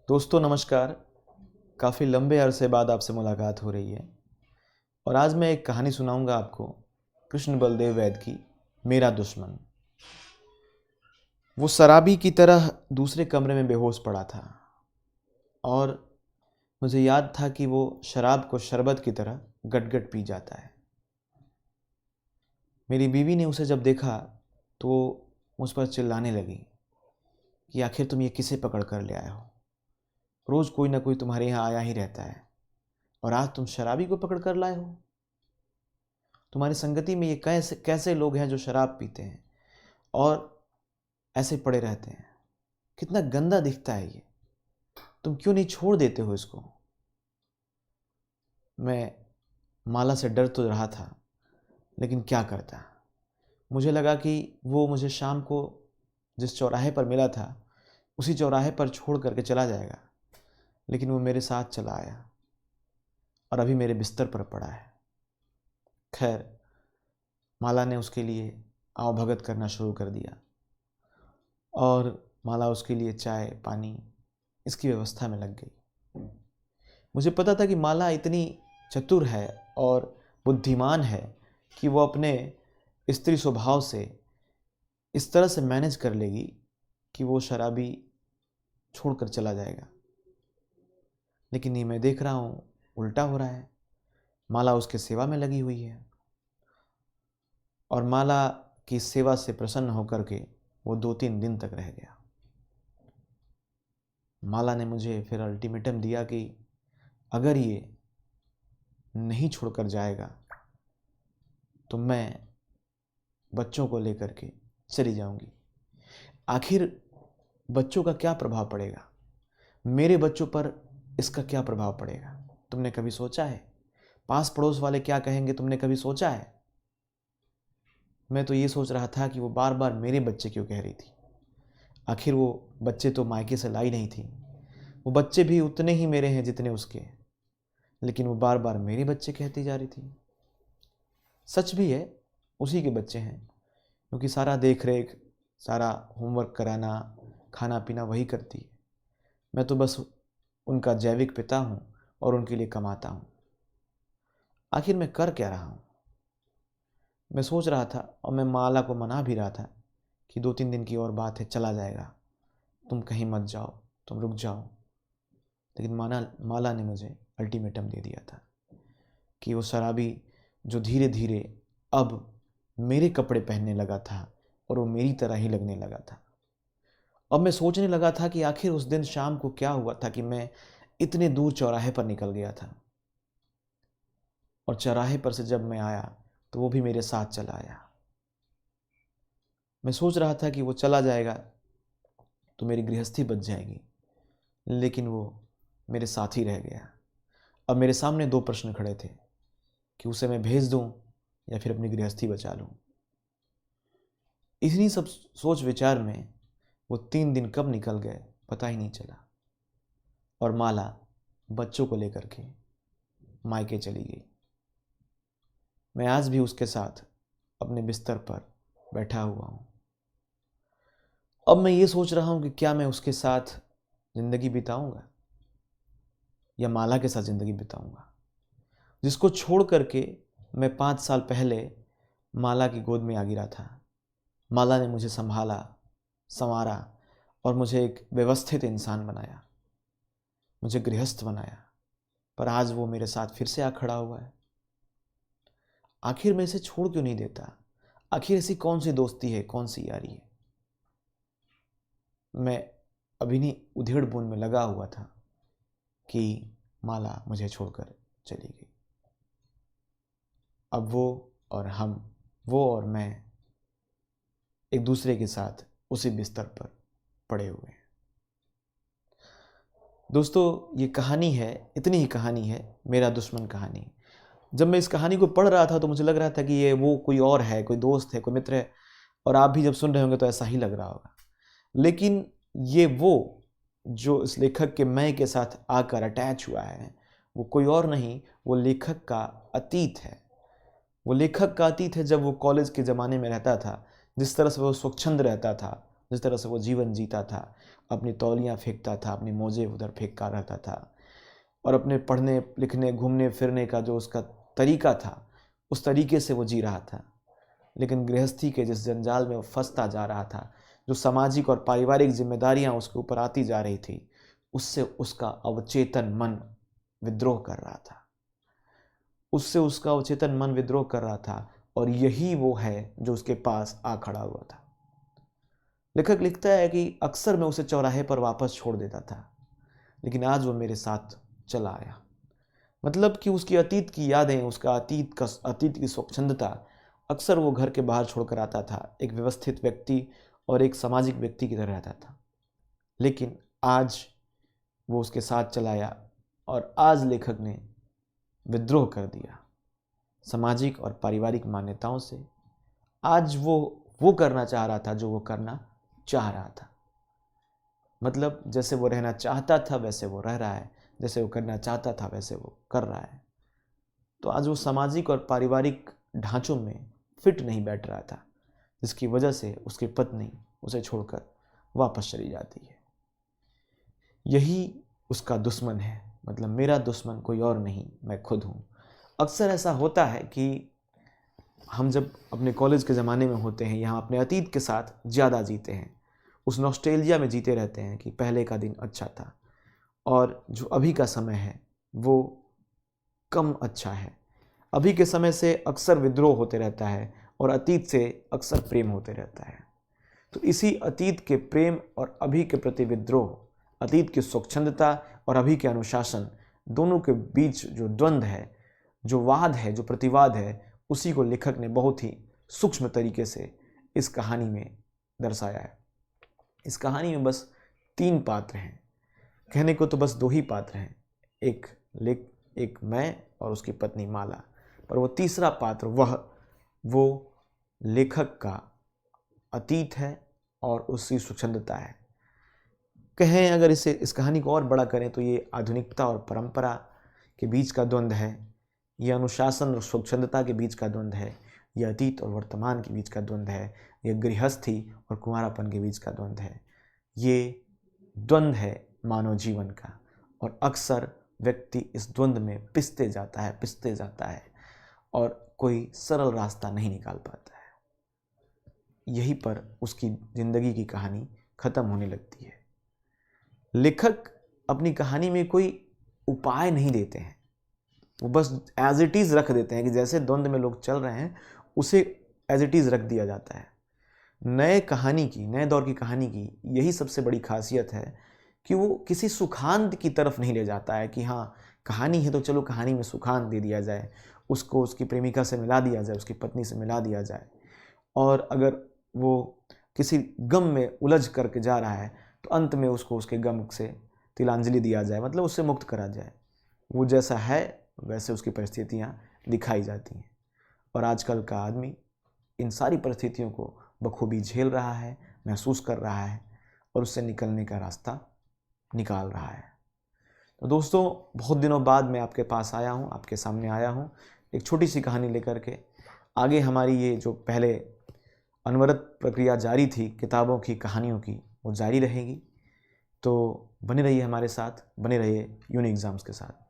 दोस्तों नमस्कार। काफ़ी लंबे अरसे बाद आपसे मुलाकात हो रही है और आज मैं एक कहानी सुनाऊंगा आपको कृष्ण बलदेव वैद की, मेरा दुश्मन। वो शराबी की तरह दूसरे कमरे में बेहोश पड़ा था और मुझे याद था कि वो शराब को शरबत की तरह गट-गट पी जाता है। मेरी बीवी ने उसे जब देखा तो मुझ पर चिल्लाने लगी कि आखिर तुम ये किसे पकड़ कर ले आए हो। रोज़ कोई ना कोई तुम्हारे यहाँ आया ही रहता है और आज तुम शराबी को पकड़ कर लाए हो। तुम्हारी संगति में ये कैसे कैसे लोग हैं जो शराब पीते हैं और ऐसे पड़े रहते हैं। कितना गंदा दिखता है ये। तुम क्यों नहीं छोड़ देते हो इसको। मैं माला से डर तो रहा था, लेकिन क्या करता। मुझे लगा कि वो मुझे शाम को जिस चौराहे पर मिला था उसी चौराहे पर छोड़ करके चला जाएगा, लेकिन वो मेरे साथ चला आया और अभी मेरे बिस्तर पर पड़ा है। खैर, माला ने उसके लिए आवभगत करना शुरू कर दिया और माला उसके लिए चाय पानी इसकी व्यवस्था में लग गई। मुझे पता था कि माला इतनी चतुर है और बुद्धिमान है कि वो अपने स्त्री स्वभाव से इस तरह से मैनेज कर लेगी कि वो शराबी छोड़कर चला जाएगा। लेकिन ये मैं देख रहा हूँ उल्टा हो रहा है। माला उसके सेवा में लगी हुई है और माला की सेवा से प्रसन्न होकर के वो 2-3 दिन तक रह गया। माला ने मुझे फिर अल्टीमेटम दिया कि अगर ये नहीं छोड़कर जाएगा तो मैं बच्चों को लेकर के चली जाऊंगी। आखिर बच्चों का क्या प्रभाव पड़ेगा, मेरे बच्चों पर इसका क्या प्रभाव पड़ेगा, तुमने कभी सोचा है? पास पड़ोस वाले क्या कहेंगे, तुमने कभी सोचा है? मैं तो ये सोच रहा था कि वो बार बार मेरे बच्चे क्यों कह रही थी। आखिर वो बच्चे तो मायके से लाई नहीं थी। वो बच्चे भी उतने ही मेरे हैं जितने उसके, लेकिन वो बार बार मेरे बच्चे कहती जा रही थी। सच भी है, उसी के बच्चे हैं, क्योंकि सारा देख रेख, सारा होमवर्क कराना, खाना पीना वही करती है। मैं तो बस उनका जैविक पिता हूँ और उनके लिए कमाता हूँ। आखिर मैं कर क्या रहा हूँ? मैं सोच रहा था और मैं माला को मना भी रहा था कि 2-3 दिन की और बात है, चला जाएगा, तुम कहीं मत जाओ, तुम रुक जाओ। लेकिन माला ने मुझे अल्टीमेटम दे दिया था कि वो शराबी जो धीरे धीरे अब मेरे कपड़े पहनने लगा था और वो मेरी तरह ही लगने लगा था। अब मैं सोचने लगा था कि आखिर उस दिन शाम को क्या हुआ था कि मैं इतने दूर चौराहे पर निकल गया था और चौराहे पर से जब मैं आया तो वो भी मेरे साथ चला आया। मैं सोच रहा था कि वो चला जाएगा तो मेरी गृहस्थी बच जाएगी, लेकिन वो मेरे साथ ही रह गया। अब मेरे सामने 2 प्रश्न खड़े थे कि उसे मैं भेज दूं या फिर अपनी गृहस्थी बचा लूं। इन्हीं सब सोच विचार में वो 3 दिन कब निकल गए पता ही नहीं चला और माला बच्चों को लेकर के मायके चली गई। मैं आज भी उसके साथ अपने बिस्तर पर बैठा हुआ हूँ। अब मैं ये सोच रहा हूँ कि क्या मैं उसके साथ ज़िंदगी बिताऊंगा या माला के साथ ज़िंदगी बिताऊंगा, जिसको छोड़ करके मैं 5 साल पहले माला की गोद में आ गिरा था। माला ने मुझे संभाला, संवारा और मुझे एक व्यवस्थित इंसान बनाया, मुझे गृहस्थ बनाया। पर आज वो मेरे साथ फिर से आ खड़ा हुआ है। आखिर मैं इसे छोड़ क्यों नहीं देता? आखिर ऐसी कौन सी दोस्ती है, कौन सी यारी है? मैं अभी नहीं उधेड़ बुन में लगा हुआ था कि माला मुझे छोड़कर चली गई। अब वो और मैं एक दूसरे के साथ उसी बिस्तर पर पड़े हुए हैं। दोस्तों, ये कहानी है, इतनी ही कहानी है, मेरा दुश्मन कहानी। जब मैं इस कहानी को पढ़ रहा था तो मुझे लग रहा था कि ये वो कोई और है, कोई दोस्त है, कोई मित्र है, और आप भी जब सुन रहे होंगे तो ऐसा ही लग रहा होगा। लेकिन ये वो जो इस लेखक के मैं के साथ आकर अटैच हुआ है, वो कोई और नहीं, वो लेखक का अतीत है। वो लेखक का अतीत है जब वो कॉलेज के ज़माने में रहता था, जिस तरह से वो स्वच्छंद रहता था, जिस तरह से वो जीवन जीता था, अपनी तौलियाँ फेंकता था, अपनी मोजे उधर फेंकता रहता था, और अपने पढ़ने लिखने घूमने फिरने का जो उसका तरीका था, उस तरीके से वो जी रहा था। लेकिन गृहस्थी के जिस जंजाल में वो फंसता जा रहा था, जो सामाजिक और पारिवारिक जिम्मेदारियां उसके ऊपर आती जा रही थी, उससे उसका अवचेतन मन विद्रोह कर रहा था। उससे उसका अवचेतन मन विद्रोह कर रहा था, और यही वो है जो उसके पास आ खड़ा हुआ था। लेखक लिखता है कि अक्सर मैं उसे चौराहे पर वापस छोड़ देता था, लेकिन आज वो मेरे साथ चला आया। मतलब कि उसकी अतीत की यादें, उसका अतीत की स्वच्छंदता अक्सर वो घर के बाहर छोड़कर आता था, एक व्यवस्थित व्यक्ति और एक सामाजिक व्यक्ति की तरह रहता था। लेकिन आज वो उसके साथ चलाया, और आज लेखक ने विद्रोह कर दिया सामाजिक और पारिवारिक मान्यताओं से। आज वो करना चाह रहा था जो वो करना चाह रहा था। मतलब जैसे वो रहना चाहता था वैसे वो रह रहा है, जैसे वो करना चाहता था वैसे वो कर रहा है। तो आज वो सामाजिक और पारिवारिक ढांचों में फिट नहीं बैठ रहा था, जिसकी वजह से उसकी पत्नी उसे छोड़कर वापस चली जाती है। यही उसका दुश्मन है। मतलब मेरा दुश्मन कोई और नहीं, मैं खुद हूँ। अक्सर ऐसा होता है कि हम जब अपने कॉलेज के ज़माने में होते हैं, यहाँ अपने अतीत के साथ ज़्यादा जीते हैं, उस नॉस्टैल्जिया में जीते रहते हैं कि पहले का दिन अच्छा था, और जो अभी का समय है वो कम अच्छा है। अभी के समय से अक्सर विद्रोह होते रहता है, और अतीत से अक्सर प्रेम होते रहता है। तो इसी अतीत के प्रेम और अभी के प्रति विद्रोह, अतीत की स्वच्छंदता और अभी के अनुशासन, दोनों के बीच जो द्वंद्व है, जो वाद है, जो प्रतिवाद है, उसी को लेखक ने बहुत ही सूक्ष्म तरीके से इस कहानी में दर्शाया है। इस कहानी में बस 3 पात्र हैं, कहने को तो बस 2 ही पात्र हैं, एक मैं और उसकी पत्नी माला, पर वो तीसरा पात्र वो लेखक का अतीत है और उसकी स्वच्छंदता है। कहें अगर इस कहानी को और बड़ा करें तो ये आधुनिकता और परंपरा के बीच का द्वंद्व है, ये अनुशासन और स्वच्छंदता के बीच का द्वंद्व है, ये अतीत और वर्तमान के बीच का द्वंद्व है, ये गृहस्थी और कुंवारापन के बीच का द्वंद्व है। ये द्वंद्व है मानव जीवन का, और अक्सर व्यक्ति इस द्वंद्व में पिसते जाता है और कोई सरल रास्ता नहीं निकाल पाता है। यहीं पर उसकी जिंदगी की कहानी खत्म होने लगती है। लेखक अपनी कहानी में कोई उपाय नहीं देते हैं, वो बस एज इट इज़ रख देते हैं कि जैसे द्वंद्व में लोग चल रहे हैं उसे एज इट इज़ रख दिया जाता है। नए दौर की कहानी की यही सबसे बड़ी खासियत है कि वो किसी सुखांत की तरफ नहीं ले जाता है कि हाँ कहानी है तो चलो कहानी में सुखांत दे दिया जाए, उसको उसकी प्रेमिका से मिला दिया जाए, उसकी पत्नी से मिला दिया जाए, और अगर वो किसी गम में उलझ करके जा रहा है तो अंत में उसको उसके गम से तिलांजलि दिया जाए, मतलब उससे मुक्त करा जाए। वो जैसा है वैसे उसकी परिस्थितियाँ दिखाई जाती हैं, और आजकल का आदमी इन सारी परिस्थितियों को बखूबी झेल रहा है, महसूस कर रहा है, और उससे निकलने का रास्ता निकाल रहा है। तो दोस्तों, बहुत दिनों बाद मैं आपके पास आया हूँ, आपके सामने आया हूँ एक छोटी सी कहानी लेकर के। आगे हमारी ये जो पहले अनवरत प्रक्रिया जारी थी किताबों की, कहानियों की, वो जारी रहेगी। तो बने रहिए हमारे साथ, बने रहिए यूनिक एग्जाम्स के साथ।